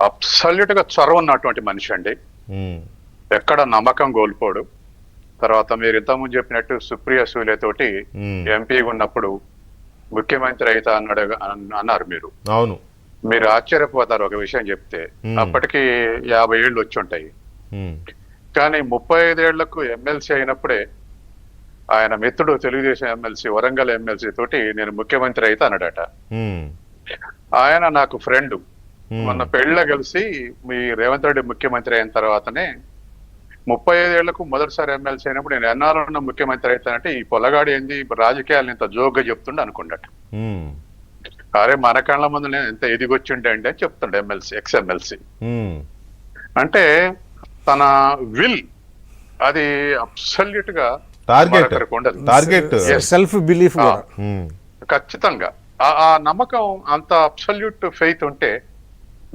Absolute గా చొరవ ఉన్నటువంటి మనిషి అండి. ఎక్కడ నమ్మకం కోల్పోడు. తర్వాత మీరు ఇంతకుముందు చెప్పినట్టు సుప్రియ సూలే తోటి ఎంపీగా ఉన్నప్పుడు ముఖ్యమంత్రి అయితే అన్నారు మీరు. అవును, మీరు ఆశ్చర్యపోతారు ఒక విషయం చెప్తే. అప్పటికి 50 ఏళ్ళు వచ్చి ఉంటాయి. కానీ 35 ఏళ్లకు ఎమ్మెల్సీ అయినప్పుడే ఆయన మిత్రుడు తెలుగుదేశం ఎమ్మెల్సీ, వరంగల్ ఎమ్మెల్సీ తోటి నేను ముఖ్యమంత్రి అయితే అన్నాడట. ఆయన నాకు ఫ్రెండ్. మొన్న పెళ్ళిలో కలిసి మీ రేవంత్ రెడ్డి ముఖ్యమంత్రి అయిన తర్వాతనే 35 ఏళ్లకు మొదటిసారి ఎమ్మెల్సీ అయినప్పుడు నేను ఎన్నాళ్ళ ముఖ్యమంత్రి అవుతానంటే ఈ పొలగాడు ఏంది రాజకీయాలను ఇంత జోగ్గా చెప్తుండే అనుకున్నట్టు. అరే మన కళ్ళ ముందు నేను ఎంత ఎదిగొచ్చిండే అండి అని చెప్తుండే ఎమ్మెల్సీ, ఎక్స్ ఎమ్మెల్సీ. అంటే తన విల్ అది అబ్సల్యూట్ గా టార్గెట్, సెల్ఫ్ బిలీఫ్ ఖచ్చితంగా ఆ నమ్మకం, అంత అబ్సల్యూట్ ఫెయిత్ ఉంటే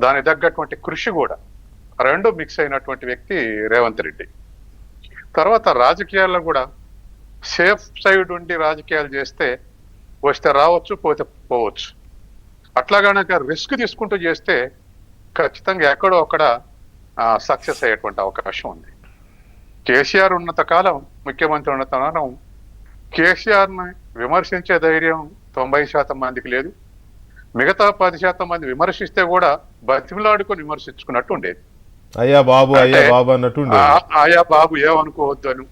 దాని తగ్గటువంటి కృషి కూడా రెండు మిక్స్ అయినటువంటి వ్యక్తి రేవంత్ రెడ్డి. తర్వాత రాజకీయాల్లో కూడా సేఫ్ సైడ్ ఉండి రాజకీయాలు చేస్తే వస్తే రావచ్చు, పోతే పోవచ్చు. అట్లాగానే రిస్క్ తీసుకుంటూ చేస్తే ఖచ్చితంగా ఎక్కడో అక్కడ సక్సెస్ అయ్యేటువంటి అవకాశం ఉంది. కేసీఆర్ ఉన్నంత కాలం, ముఖ్యమంత్రి ఉన్నంత కాలం కేసీఆర్ని విమర్శించే ధైర్యం 90% మందికి లేదు. మిగతా 10% మంది విమర్శిస్తే కూడా బతిమిలాడుకొని విమర్శించుకున్నట్టు ఉండేది. అయ్యా బాబు అన్నట్టు, అయ్యా బాబు ఏమనుకోవద్దు అని,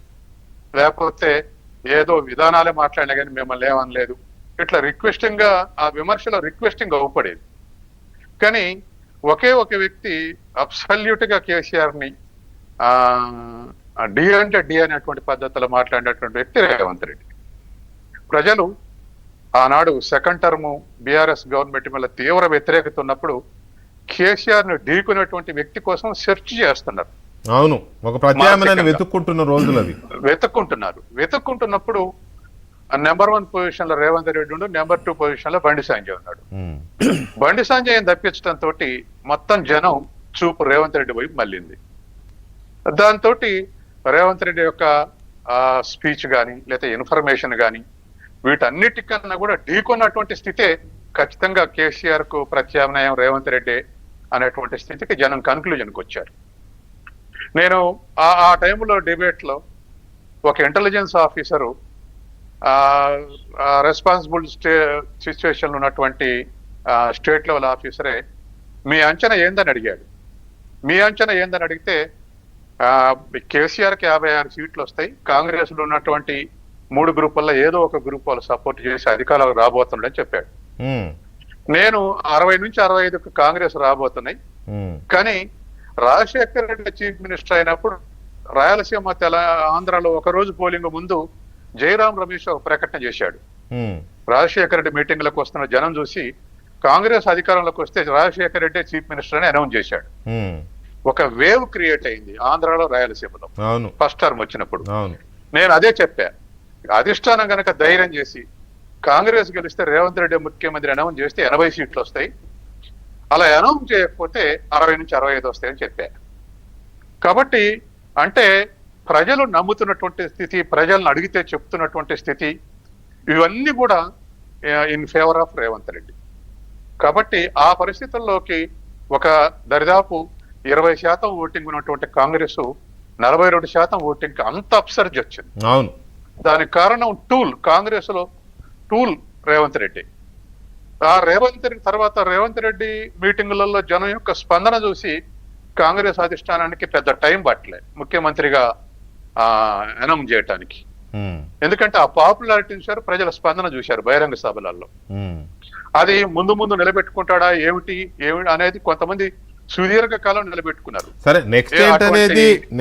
లేకపోతే ఏదో విధానాలే మాట్లాడినా కానీ మిమ్మల్ని ఏమనలేదు, ఇట్లా రిక్వెస్టింగ్ గా ఆ విమర్శలో రిక్వెస్టింగ్ అవ్వపడేది. కానీ ఒకే ఒక వ్యక్తి అబ్సల్యూట్ గా కేసీఆర్ ని డి అంటే డి అనేటువంటి పద్ధతిలో మాట్లాడినటువంటి వ్యక్తి రేవంత్ రెడ్డి. ప్రజలు ఆనాడు సెకండ్ టర్మ్ బీఆర్ఎస్ గవర్నమెంట్ మీద తీవ్ర వ్యతిరేకత ఉన్నప్పుడు కేసీఆర్ ను ఢీకునేటువంటి వ్యక్తి కోసం సెర్చ్ చేస్తున్నారు. అవును, ఒక ప్రత్యామ్నాయాన్ని వెతుక్కుంటున్న రోజులు అవి. వెతుక్కుంటున్నప్పుడు నెంబర్ 1 పొజిషన్ లో రేవంత్ రెడ్డి ఉండు, నెంబర్ 2 పొజిషన్ లో బండి సంజయ్ ఉన్నాడు. బండి సంజయ్ తప్పించడం తోటి మొత్తం జనం చూపు రేవంత్ రెడ్డి వైపు మళ్ళింది. దాంతో రేవంత్ రెడ్డి యొక్క స్పీచ్ కానీ లేదా ఇన్ఫర్మేషన్ కానీ వీటన్నిటికన్నా కూడా ఢీకొన్నటువంటి స్థితే ఖచ్చితంగా కేసీఆర్ కు ప్రత్యామ్నాయం రేవంత్ రెడ్డి అనేటువంటి స్థితికి జనం కన్క్లూజన్కి వచ్చారు. నేను ఆ టైంలో డిబేట్ లో ఒక ఇంటెలిజెన్స్ ఆఫీసరు రెస్పాన్సిబుల్ సిచ్యువేషన్ ఉన్నటువంటి స్టేట్ లెవెల్ ఆఫీసరే మీ అంచనా ఏందని అడిగాడు. మీ అంచనా ఏందని అడిగితే కేసీఆర్కి 56 సీట్లు వస్తాయి, కాంగ్రెస్ లో ఉన్నటువంటి 3 గ్రూపుల్లో ఏదో ఒక గ్రూప్ వాళ్ళు సపోర్ట్ చేసి అధికారంలోకి రాబోతుండని చెప్పాడు. నేను 60 నుంచి 65కు కాంగ్రెస్ రాబోతున్నాయి, కానీ రాజశేఖర్ రెడ్డి చీఫ్ మినిస్టర్ అయినప్పుడు రాయలసీమ ఆంధ్రాలో ఒక రోజు పోలింగ్ ముందు జయరాం రమేష్ ఒక ప్రకటన చేశాడు. రాజశేఖర రెడ్డి మీటింగ్లకు వస్తున్న జనం చూసి కాంగ్రెస్ అధికారంలోకి వస్తే రాజశేఖర రెడ్డి చీఫ్ మినిస్టర్ అని అనౌన్స్ చేశాడు. ఒక వేవ్ క్రియేట్ అయింది ఆంధ్రాలో, రాయలసీమలో ఫస్ట్ టర్మ్ వచ్చినప్పుడు. నేను అదే చెప్పా, అధిష్టానం కనుక ధైర్యం చేసి కాంగ్రెస్ గెలిస్తే రేవంత్ రెడ్డి ముఖ్యమంత్రి అనౌన్స్ చేస్తే 80 సీట్లు వస్తాయి, అలా అనౌన్స్ చేయకపోతే 60 నుంచి 65 వస్తాయని చెప్పా. కాబట్టి అంటే ప్రజలు నమ్ముతున్నటువంటి స్థితి, ప్రజలను అడిగితే చెప్తున్నటువంటి స్థితి, ఇవన్నీ కూడా in favour of Revanth Reddy. కాబట్టి ఆ పరిస్థితుల్లోకి ఒక దరిదాపు 20% ఓటింగ్ ఉన్నటువంటి కాంగ్రెస్ 42% ఓటింగ్ అంత అప్సర్జ్ వచ్చింది. అవును, దానికి కారణం కాంగ్రెస్ లో టూల్ రేవంత్ రెడ్డి. ఆ రేవంత్ రెడ్డి తర్వాత రేవంత్ రెడ్డి మీటింగులలో జనం యొక్క స్పందన చూసి కాంగ్రెస్ అధిష్టానానికి పెద్ద టైం పట్టలే ముఖ్యమంత్రిగా అనౌన్స్ చేయటానికి. ఎందుకంటే ఆ పాపులారిటీ చూశారు, ప్రజల స్పందన చూశారు బహిరంగ సభలలో. అది ముందు నిలబెట్టుకుంటాడా ఏమిటి అనేది కొంతమంది సుదీర్ఘ కాలం నిలబెట్టుకున్నారు. సరే,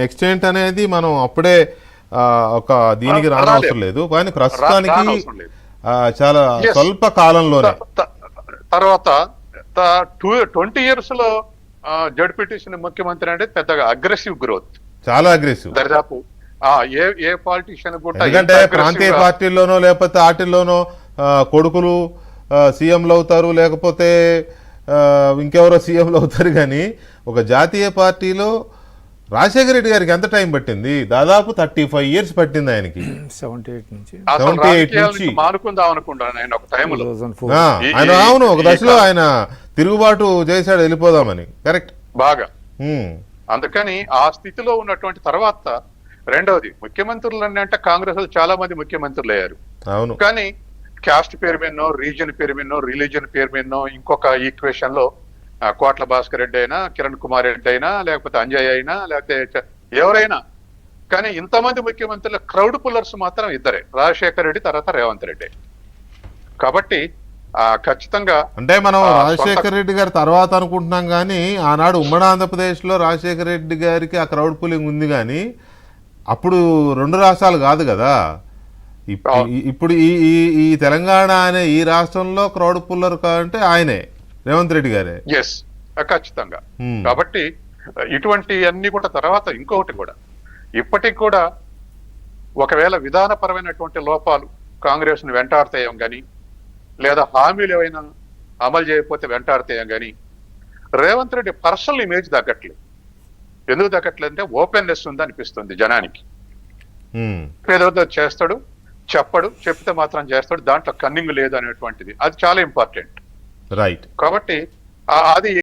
నెక్స్ట్ ఏంటనేది మనం అప్పుడే ఒక దీనికి రానవసరం లేదు, కానీ ప్రస్తుతానికి చాలా స్వల్ప కాలంలోనే తర్వాత 20 years లో జడ్పీటీసీ ముఖ్యమంత్రి అంటే పెద్దగా అగ్రెసివ్ గ్రోత్, చాలా అగ్రెసివ్. దరిదాపు ఏ పాలిటిషియన్ కూడా, ఎందుకంటే ప్రాంతీయ పార్టీల్లోనో లేకపోతే ఆటిల్లోనో కొడుకులు సీఎంలు అవుతారు, లేకపోతే ఇంకెవరో సీఎంలు అవుతారు, కానీ ఒక జాతీయ పార్టీలో రాజశేఖర రెడ్డి గారికి ఎంత టైం పట్టింది? దాదాపు 35 years పట్టింది ఆయనకి. 78 నుంచి మానుకుందాం అనుకుంటాను ఆయన ఒక టైంలో. ఆయన అవును, ఒక దశలో ఆయన తిరుగుబాటు చేశాడు వెళ్ళిపోదామని. కరెక్ట్. బాగా. ఉమ్, అందుకని ఆ స్థితిలో ఉన్నటువంటి తర్వాత రెండవది ముఖ్యమంత్రులు అంటే కాంగ్రెస్ లో చాలా మంది ముఖ్యమంత్రులు అయ్యారు. అవును. కానీ క్యాస్ట్ పేరు మీదనో, రీజన్ పేరు మీదనో, రిలీజన్ పేరు మీదనో ఇంకొక ఈక్వేషన్ లో కోట్ల భాస్కర్ రెడ్డి అయినా, కిరణ్ కుమార్ రెడ్డి అయినా, లేకపోతే అంజయ్ అయినా, లేకపోతే ఎవరైనా, కానీ ఇంతమంది ముఖ్యమంత్రుల క్రౌడ్ పుల్లర్స్ మాత్రం ఇద్దరే, రాజశేఖర్ రెడ్డి తర్వాత రేవంత్ రెడ్డి. కాబట్టి ఖచ్చితంగా అంటే మనం సొంత- రాజశేఖర రెడ్డి గారి తర్వాత అనుకుంటున్నాం కానీ ఆనాడు ఉమ్మడి ఆంధ్రప్రదేశ్లో రాజశేఖర రెడ్డి గారికి ఆ క్రౌడ్ పుల్లింగ్ ఉంది కానీ అప్పుడు రెండు రాష్ట్రాలు కాదు కదా. ఇప్పుడు ఈ ఈ ఈ తెలంగాణ అనే ఈ రాష్ట్రంలో క్రౌడ్ పుల్లర్ అంటే ఆయనే, రేవంత్ రెడ్డి గారే. ఎస్, ఖచ్చితంగా. కాబట్టి ఇటువంటి అన్ని కూడా తర్వాత ఇంకొకటి కూడా, ఇప్పటికి కూడా ఒకవేళ విధానపరమైనటువంటి లోపాలు కాంగ్రెస్ ను వెంటాడతాయం కానీ, లేదా హామీలు ఏవైనా అమలు చేయకపోతే వెంటాడతాయం కానీ, రేవంత్ రెడ్డి పర్సనల్ ఇమేజ్ తగ్గట్లేదు. ఎందుకు తగ్గట్లేదు అంటే ఓపెన్నెస్ ఉంది అనిపిస్తుంది జనానికి. ఏదో చేస్తాడు, చెప్పడు, చెప్తే మాత్రం చేస్తాడు, దాంట్లో కన్నింగ్ లేదు అనేటువంటిది, అది చాలా ఇంపార్టెంట్. రైట్. కాబట్టి అది